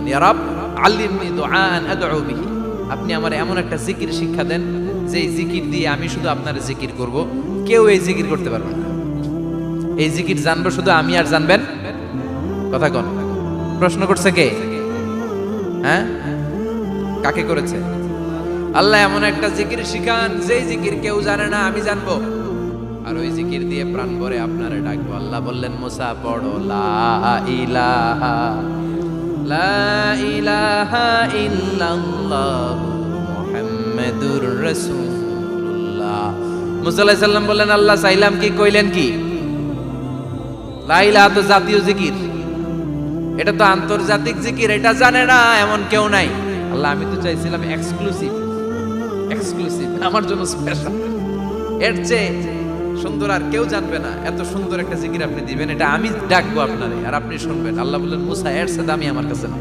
ইয়া রাব আল্লিমনি দুআআন আদউ বিহি, আপনি আমার এমন একটা জিকির শিক্ষা দেন যে জিকির দিয়ে আমি শুধু আপনার জিকির করব, কেউ এই জিকির করতে পারবে না। এই জিকির জানবো শুধু আমি, আর জানবেন কথা কোন? প্রশ্ন করছে কে? হ্যাঁ, কাকে করেছে? আল্লাহ এমন একটা জিকির শিখান যেই জিকির কেউ জানে না, আমি জানবো, আর ওই জিকির দিয়ে প্রাণ ভরে আপনারে ডাকবো। আল্লাহ বললেন মুসা পড়ো লা ইলাহা লা ইলাহা ইল্লাল্লাহ মুহাম্মাদুর রাসূলুল্লাহ। মুসা আলাইহিস সালাম বললেন আল্লাহ চাইলাম কি, কইলেন কি? লা ইলাহা তো জাতীয় জিকির, এটা তো আন্তর্জাতিক জিকির, এটা জানে না এমন কেউ নাই। আল্লাহ আমি তো চাইছিলাম এক্সক্লুসিভ, আমার জন্য স্পেশাল, এর চেয়ে সুন্দর আর কেউ জানবে না, এত সুন্দর একটা জিকির আপনি দিবেন, এটা আমি ডাকবো আপনারে আর আপনি শুনবেন। আল্লাহ বললেন মুসা এর সাথে আমি আমার কাছে না।